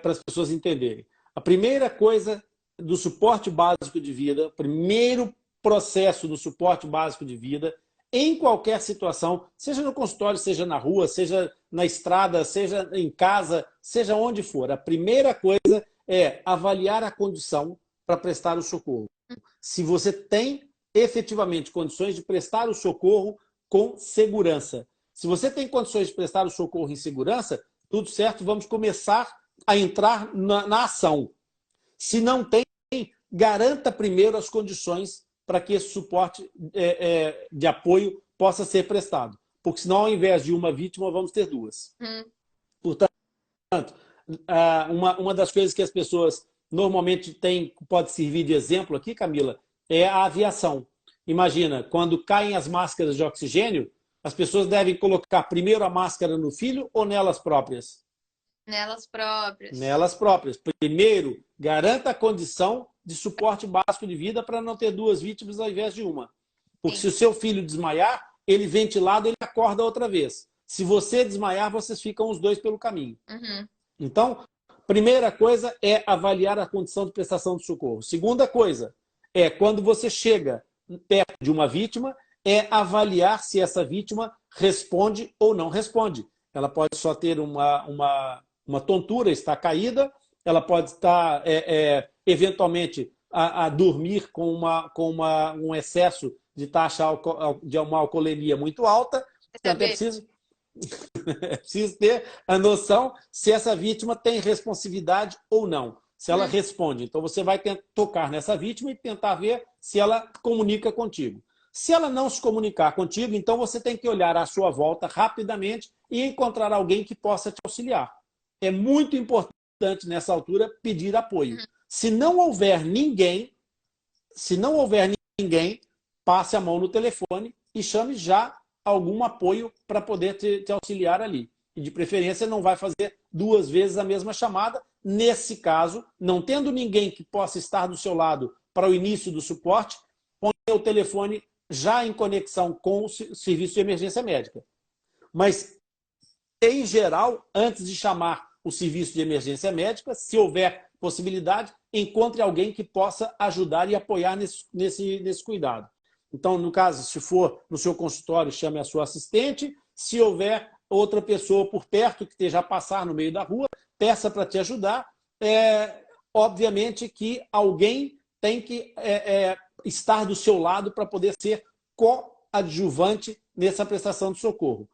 para as pessoas entenderem. A primeira coisa do suporte básico de vida, primeiro processo do suporte básico de vida, em qualquer situação, seja no consultório, seja na rua, seja na estrada, seja em casa, seja onde for. A primeira coisa é avaliar a condição para prestar o socorro. Se você tem efetivamente condições de prestar o socorro com segurança. Se você tem condições de prestar o socorro em segurança, tudo certo, vamos começar a entrar na ação. Se não tem, garanta primeiro as condições para que esse suporte de apoio possa ser prestado. Porque senão, ao invés de uma vítima, vamos ter duas. Portanto, uma das coisas que as pessoas normalmente pode servir de exemplo aqui, Camila, é a aviação. Imagina, quando caem as máscaras de oxigênio, as pessoas devem colocar primeiro a máscara no filho ou nelas próprias? Nelas próprias. Nelas próprias. Primeiro, garanta a condição de suporte básico de vida para não ter duas vítimas ao invés de uma. Porque se o seu filho desmaiar, ele ventilado, ele acorda outra vez. Se você desmaiar, vocês ficam os dois pelo caminho. Então, primeira coisa é avaliar a condição de prestação de socorro. Segunda coisa é, quando você chega perto de uma vítima, é avaliar se essa vítima responde ou não responde. Ela pode só ter uma tontura, estar caída, ela pode estar, eventualmente, a dormir com um excesso de taxa de uma alcoolemia muito alta. Portanto, é preciso ter a noção se essa vítima tem responsividade ou não, se ela responde. Então, você vai tocar nessa vítima e tentar ver se ela comunica contigo. Se ela não se comunicar contigo, então você tem que olhar à sua volta rapidamente e encontrar alguém que possa te auxiliar. É muito importante, nessa altura, pedir apoio. Se não houver ninguém, passe a mão no telefone e chame já algum apoio para poder te auxiliar ali. E, de preferência, não vai fazer 2 vezes a mesma chamada. Nesse caso, não tendo ninguém que possa estar do seu lado para o início do suporte, põe o telefone já em conexão com o serviço de emergência médica. Mas, em geral, antes de chamar o serviço de emergência médica, se houver possibilidade, encontre alguém que possa ajudar e apoiar nesse cuidado. Então, no caso, se for no seu consultório, chame a sua assistente. Se houver outra pessoa por perto que esteja a passar no meio da rua, peça para te ajudar. Obviamente que alguém tem que estar do seu lado para poder ser coadjuvante nessa prestação de socorro.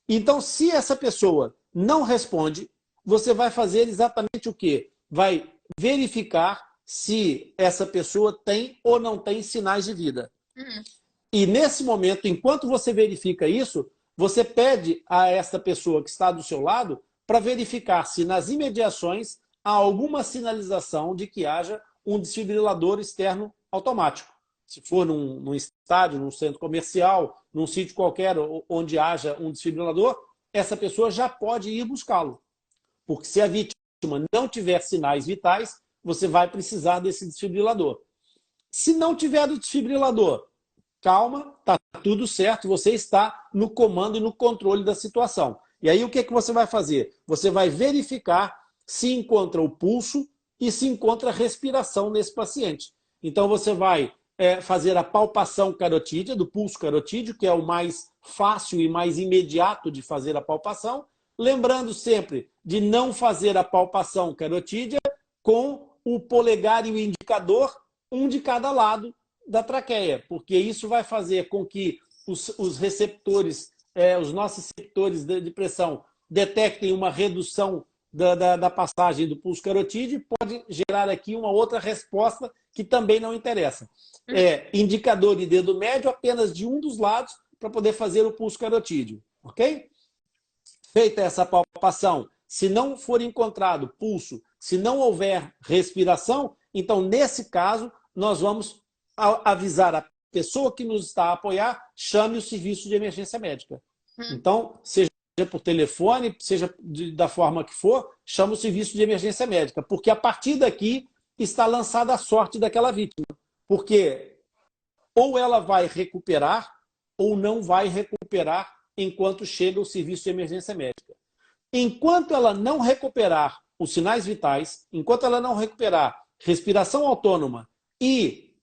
Então, se essa pessoa não responde, você vai fazer exatamente o quê? Vai verificar se essa pessoa tem ou não tem sinais de vida. E nesse momento, enquanto você verifica isso, você pede a essa pessoa que está do seu lado para verificar se nas imediações há alguma sinalização de que haja um desfibrilador externo automático. Se for num estádio, num centro comercial, num sítio qualquer onde haja um desfibrilador, essa pessoa já pode ir buscá-lo. Porque se a vítima não tiver sinais vitais, você vai precisar desse desfibrilador. Se não tiver o desfibrilador, calma, está tudo certo, você está no comando e no controle da situação. E aí o que você vai fazer? Você vai verificar se encontra o pulso e se encontra a respiração nesse paciente. Então você vai fazer a palpação carotídea, do pulso carotídeo, que é o mais fácil e mais imediato de fazer a palpação, lembrando sempre de não fazer a palpação carotídea com o polegar e o indicador, um de cada lado da traqueia, porque isso vai fazer com que os receptores, os nossos receptores de pressão detectem uma redução da passagem do pulso carotídeo e pode gerar aqui uma outra resposta que também não interessa. Indicador e dedo médio apenas de um dos lados para poder fazer o pulso carotídeo, ok? Feita essa palpação, se não for encontrado pulso, se não houver respiração, então, nesse caso, nós vamos avisar a pessoa que nos está a apoiar, chame o serviço de emergência médica. Então, seja por telefone, seja da forma que for, chama o serviço de emergência médica, porque a partir daqui está lançada a sorte daquela vítima. Porque ou ela vai recuperar ou não vai recuperar enquanto chega o serviço de emergência médica. Enquanto ela não recuperar os sinais vitais, enquanto ela não recuperar respiração autônoma e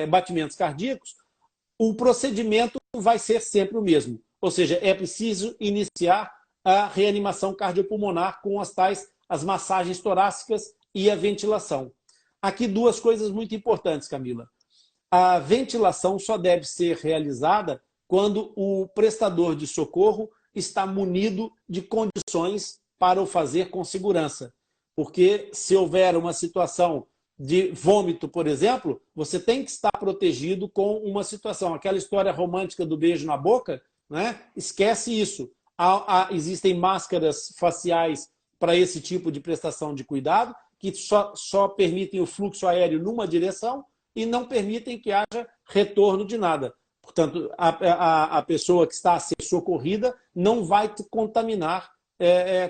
batimentos cardíacos, o procedimento vai ser sempre o mesmo. Ou seja, é preciso iniciar a reanimação cardiopulmonar com as massagens torácicas e a ventilação. Aqui 2 coisas muito importantes, Camila. A ventilação só deve ser realizada quando o prestador de socorro está munido de condições para o fazer com segurança. Porque se houver uma situação de vômito, por exemplo, você tem que estar protegido com uma situação. Aquela história romântica do beijo na boca, né? Esquece isso. Existem máscaras faciais para esse tipo de prestação de cuidado, que só permitem o fluxo aéreo numa direção e não permitem que haja retorno de nada. Portanto, a pessoa que está a ser socorrida não vai te contaminar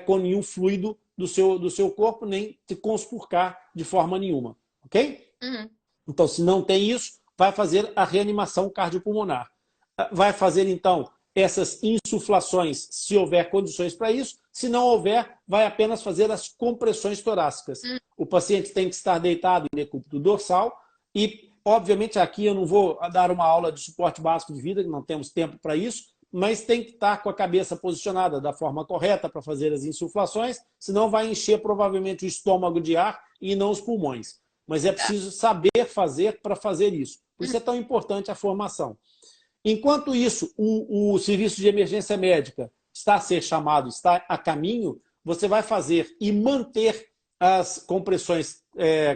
com nenhum fluido do seu corpo, nem te conspurcar de forma nenhuma. Ok? Então, se não tem isso, vai fazer a reanimação cardiopulmonar. Vai fazer, então, essas insuflações, se houver condições para isso. Se não houver, vai apenas fazer as compressões torácicas. O paciente tem que estar deitado em decúbito dorsal e, obviamente, aqui eu não vou dar uma aula de suporte básico de vida, que não temos tempo para isso, mas tem que estar com a cabeça posicionada da forma correta para fazer as insuflações, senão vai encher provavelmente o estômago de ar e não os pulmões. Mas é preciso saber fazer para fazer isso. Por isso é tão importante a formação. Enquanto isso, o serviço de emergência médica está a ser chamado, está a caminho, você vai fazer e manter as compressões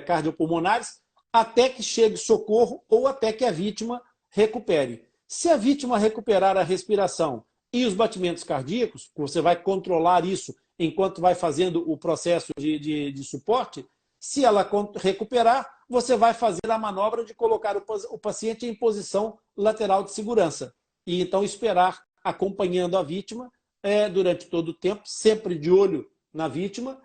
cardiopulmonares até que chegue socorro ou até que a vítima recupere. Se a vítima recuperar a respiração e os batimentos cardíacos, você vai controlar isso enquanto vai fazendo o processo de suporte, se ela recuperar, você vai fazer a manobra de colocar o paciente em posição lateral de segurança. E então esperar, acompanhando a vítima durante todo o tempo, sempre de olho na vítima,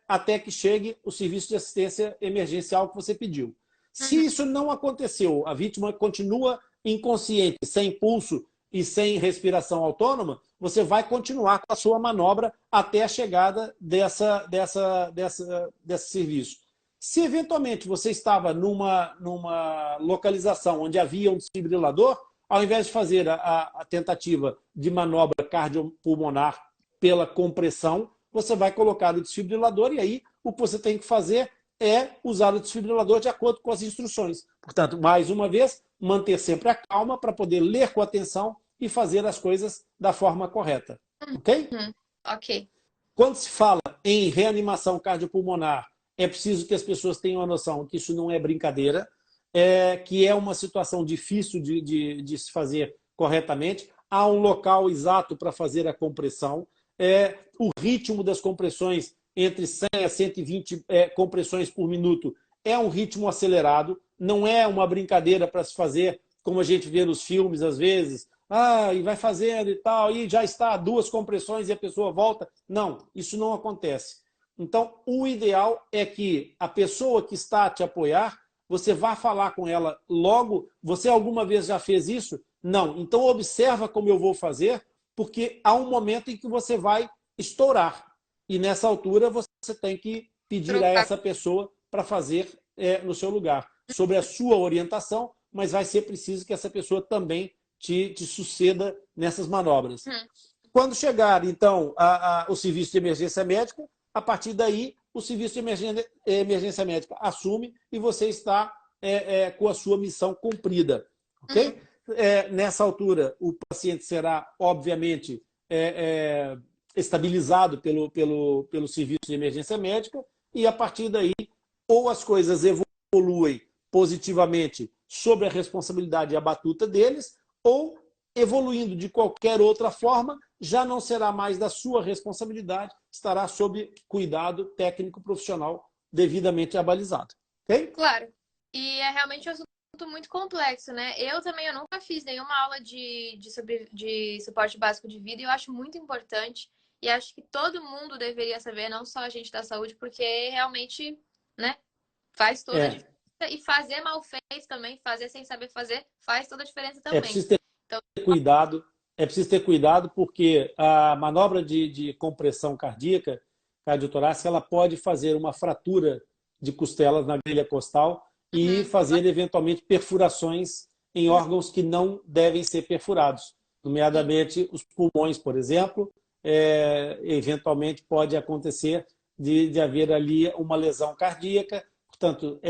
até que chegue o serviço de assistência emergencial que você pediu. Se isso não aconteceu, a vítima continua inconsciente, sem pulso e sem respiração autônoma, você vai continuar com a sua manobra até a chegada desse serviço. Se eventualmente você estava numa localização onde havia um desfibrilador, ao invés de fazer a tentativa de manobra cardiopulmonar pela compressão, você vai colocar o desfibrilador e aí o que você tem que fazer é usar o desfibrilador de acordo com as instruções. Portanto, mais uma vez, manter sempre a calma para poder ler com atenção e fazer as coisas da forma correta. Ok? Ok. Quando se fala em reanimação cardiopulmonar, é preciso que as pessoas tenham a noção que isso não é brincadeira, que é uma situação difícil de se fazer corretamente. Há um local exato para fazer a compressão. O ritmo das compressões, entre 100 a 120 compressões por minuto, é um ritmo acelerado. Não é uma brincadeira para se fazer, como a gente vê nos filmes às vezes, e vai fazendo e tal, e já está 2 compressões e a pessoa volta. Não, isso não acontece. Então, o ideal é que a pessoa que está a te apoiar, você vá falar com ela logo. Você alguma vez já fez isso? Não. Então, observa como eu vou fazer, porque há um momento em que você vai estourar. E nessa altura você tem que pedir a essa pessoa para fazer no seu lugar, sobre a sua orientação, mas vai ser preciso que essa pessoa também te suceda nessas manobras. Quando chegar, então, o serviço de emergência médica, a partir daí, o serviço de emergência médica assume e você está com a sua missão cumprida. Ok? Nessa altura, o paciente será, obviamente, estabilizado pelo serviço de emergência médica e, a partir daí, ou as coisas evoluem positivamente sobre a responsabilidade e a batuta deles, ou, evoluindo de qualquer outra forma, já não será mais da sua responsabilidade, estará sob cuidado técnico profissional devidamente abalizado. Ok? Claro. E é realmente um assunto muito complexo, né? Eu nunca fiz nenhuma aula de suporte básico de vida e eu acho muito importante. E acho que todo mundo deveria saber, não só a gente da saúde, porque realmente, né, faz toda a diferença. E fazer mal feito também, fazer sem saber fazer, faz toda a diferença também. É preciso ter cuidado porque a manobra de compressão cardíaca, cardiotorácica, ela pode fazer uma fratura de costelas na grelha costal e fazer, eventualmente, perfurações em órgãos que não devem ser perfurados, nomeadamente os pulmões, por exemplo. Eventualmente pode acontecer de haver ali uma lesão cardíaca. Portanto,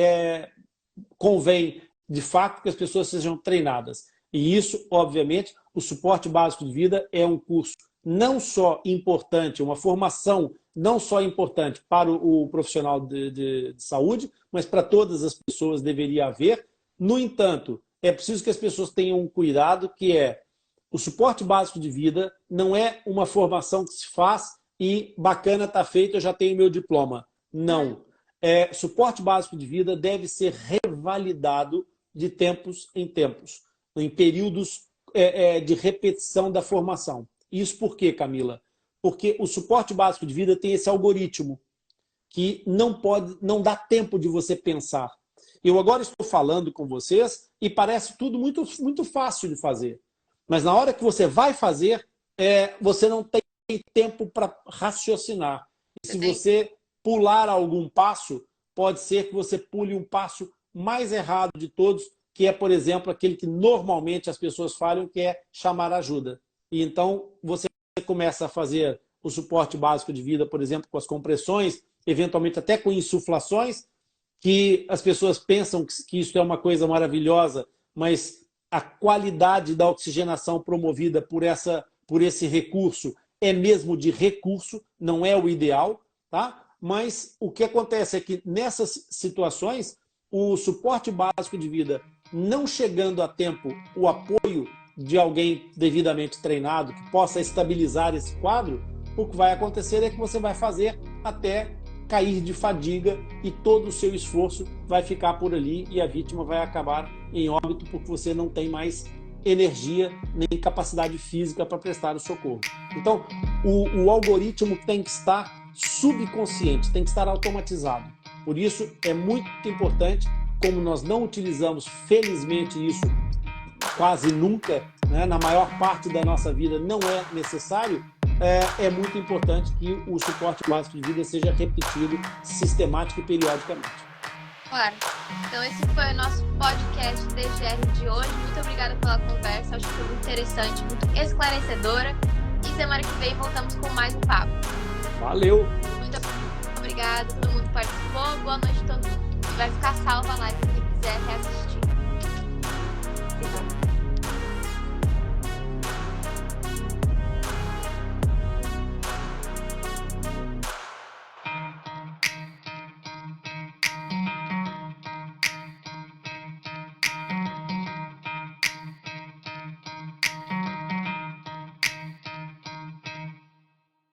convém, de fato, que as pessoas sejam treinadas. E isso, obviamente, o suporte básico de vida é um curso não só importante, uma formação não só importante para o profissional de saúde, mas para todas as pessoas deveria haver. No entanto, é preciso que as pessoas tenham um cuidado, que o suporte básico de vida não é uma formação que se faz e bacana, está feito, eu já tenho meu diploma. Não. Suporte básico de vida deve ser revalidado de tempos em tempos, em períodos de repetição da formação. Isso por quê, Camila? Porque o suporte básico de vida tem esse algoritmo que não dá tempo de você pensar. Eu agora estou falando com vocês e parece tudo muito, muito fácil de fazer. Mas na hora que você vai fazer, você não tem tempo para raciocinar. E se você pular algum passo, pode ser que você pule um passo mais errado de todos, que é, por exemplo, aquele que normalmente as pessoas falham, que é chamar ajuda. E então você começa a fazer o suporte básico de vida, por exemplo, com as compressões, eventualmente até com insuflações, que as pessoas pensam que isso é uma coisa maravilhosa, mas a qualidade da oxigenação promovida por esse recurso é mesmo de recurso, não é o ideal, tá? Mas o que acontece é que nessas situações, o suporte básico de vida não chegando a tempo o apoio de alguém devidamente treinado que possa estabilizar esse quadro, o que vai acontecer é que você vai fazer até cair de fadiga e todo o seu esforço vai ficar por ali e a vítima vai acabar em óbito porque você não tem mais energia nem capacidade física para prestar o socorro. Então, o algoritmo tem que estar subconsciente, tem que estar automatizado. Por isso, é muito importante, como nós não utilizamos, felizmente, isso quase nunca, né? Na maior parte da nossa vida não é necessário, é muito importante que o suporte básico de vida seja repetido sistemática e periodicamente. Claro. Então esse foi o nosso podcast DGR de hoje. Muito obrigada pela conversa. Acho que foi muito interessante, muito esclarecedora. E semana que vem voltamos com mais um papo. Valeu! Muito obrigada, todo mundo participou. Boa noite a todo mundo. Vai ficar salva a live se quiser reassistir.